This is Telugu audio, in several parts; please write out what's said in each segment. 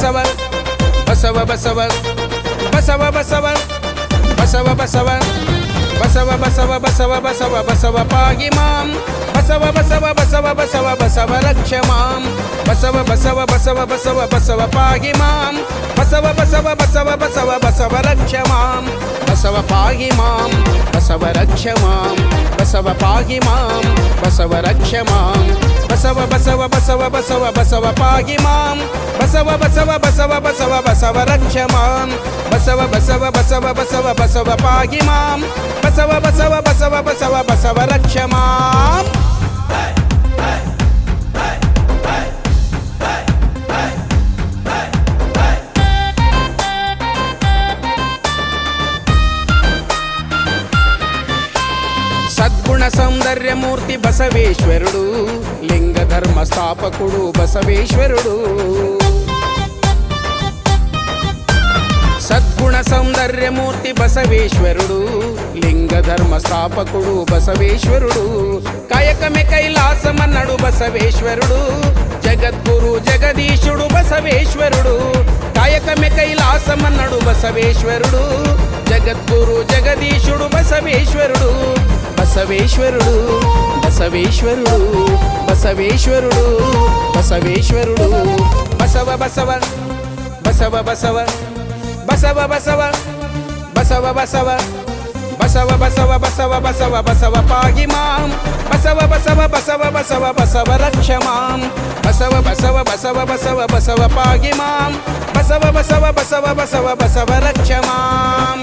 ಬಸವ ಬಸವ ಬಸವ ಬಸವ ಬಸವ ಬಸವ ಬಸವ ಬಸವ ಬಸವ ಬಸವ ಬಸವ ಬಸವ ಪಾಗಿ ಮಾಂ ಬಸವ ಬಸವ ಬಸವ ಬಸವ ಬಸವ ರಕ್ಷ ಮಾಂ ಬಸವ ಬಸವ ಬಸವ ಬಸವ ಬಸವ ಪಾಗಿ ಮಾಂ ಬಸವ ಬಸವ ಬಸವ ಬಸವ ಬಸವ ರಕ್ಷ ಮಾಂ ಬಸವ ಪಾಗಿ ಮಾಂ ಬಸವ ರಕ್ಷ ಮಾಂ ಬಸವ ಪಾಗಿ ಮಾಂ ಬಸವ ರಕ್ಷ ಮಾಂ ಬಸವ ಬಸವ ಬಸವ ಬಸವ ಬಸವ ಪಾಗಿ ಮಾಂ ಬಸವ ಬಸವ ಬಸವ ಬಸವ ಬಸವ ರಕ್ಷ ಮಾಂ ಬಸವ ಬಸವ ಬಸವ ಬಸವ ಬಸವ ಪಾಗಿ ಮಾಂ ಬಸವ ಬಸವ ಬಸವ ಬಸವ ಬಸವ ರಕ್ಷ ಮಾಂ సద్గుణ సౌందర్య మూర్తి బసవేశ్వరుడు లింగ ధర్మ స్థాపకుడు బసవేశ్వరుడు సద్గుణ సౌందర్య మూర్తి బసవేశ్వరుడు లింగ ధర్మ స్థాపకుడు బసవేశ్వరుడు కాయకమే కైలాసమన్నడు బసవేశ్వరుడు జగద్గురు జగదీశుడు బసవేశ్వరుడు కాయకమే కైలాసమన్నడు బసవేశ్వరుడు జగద్గురు జగదీశుడు బసవేశ్వరుడు బసవేశ్వరుడు బసవేశ్వరుడు బసవేశ్వరుడు బసవేశ్వరుడు బసవ బసవ బసవ బసవ బసవ బసవ బసవ బసవ బసవ బసవ బసవ బసవ బసవ పాగి మాం బసవ బసవ బసవ బసవ బసవ రక్ష మాం బసవ బసవ బసవ బసవ బసవ పాగి మాం బసవ బసవ బసవ బసవ బసవ రక్ష మాం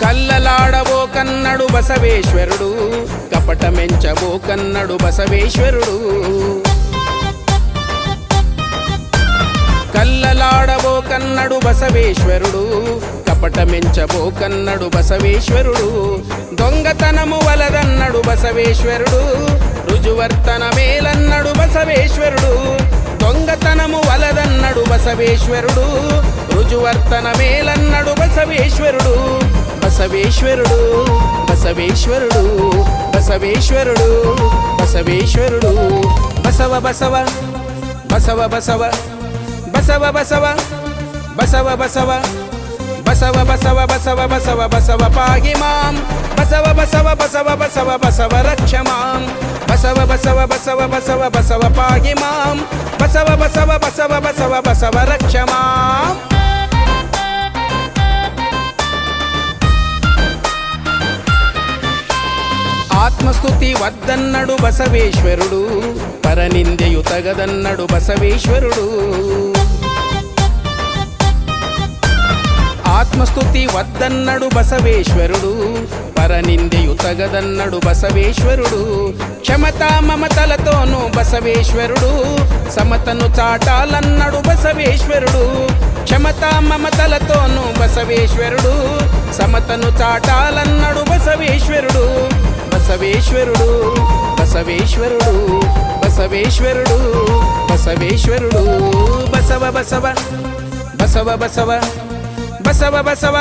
కల్లలాడవో కన్నడు బసవేశ్వరుడు కపటమెంచవో కన్నడు బసవేశ్వరుడు కల్లలాడవో కన్నడు బసవేశ్వరుడు కపటమెంచవో కన్నడు బసవేశ్వరుడు దొంగతనము వలదన్నడు బసవేశ్వరుడు రుజువర్తన మేలన్నడు బసవేశ్వరుడు దొంగతనము వలదన్నడు బసవేశ్వరుడు రుజువర్తన మేలన్నడు బసవేశ్వరుడు బసవేశ్వరుడు బసవేశ్వరుడు బసవేశ్వరుడు బసవేశ్వరుడు బసవ బసవ బసవ బసవ బసవ బసవ బసవ బసవ బసవ బసవ బసవ బసవ బసవ పాగి మాం బసవ బసవ బసవ బసవ బసవ రక్ష మాం బసవ బసవ బసవ బసవ బసవ పాగి మాం బసవ బసవ బసవ బసవ బసవ రక్ష మాం ఆత్మస్తుతి వద్దన్నడు బసవేశ్వరుడు పరనిందెయు తగదన్నడు బసవేశ్వరుడు ఆత్మస్తుతి వద్దన్నడు బసవేశ్వరుడు పరనిందెయు తగదన్నడు బసవేశ్వరుడు క్షమతా మమతలతోను బసవేశ్వరుడు సమతను చాటాలన్నడు బసవేశ్వరుడు క్షమతా మమతలతోను బసవేశ్వరుడు సమతను చాటాలన్నడు బసవేశ్వరుడు బసవేశ్వరుడు బసవేశ్వరుడు బసవేశ్వరుడు బసవేశ్వరుడు బసవ బసవ బసవ బసవ బసవ బసవ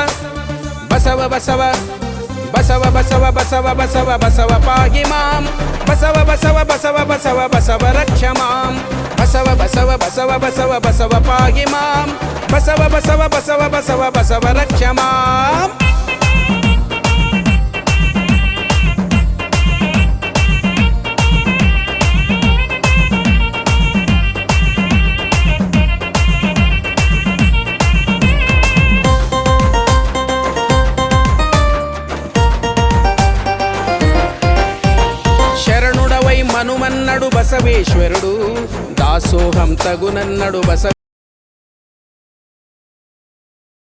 బసవ బసవ బసవ బసవ బసవ బసవ బసవ పాగి మాం బసవ బసవ బసవ బసవ బసవ రక్ష మాం బసవ బసవ బసవ బసవ బసవ పాగి మాం బసవ బసవ బసవ బసవ బసవ రక్ష మాం మనుమన్నడు బసవేశ్వరుడు దాసోహం తగునన్నడు బసవేశ్వరుడు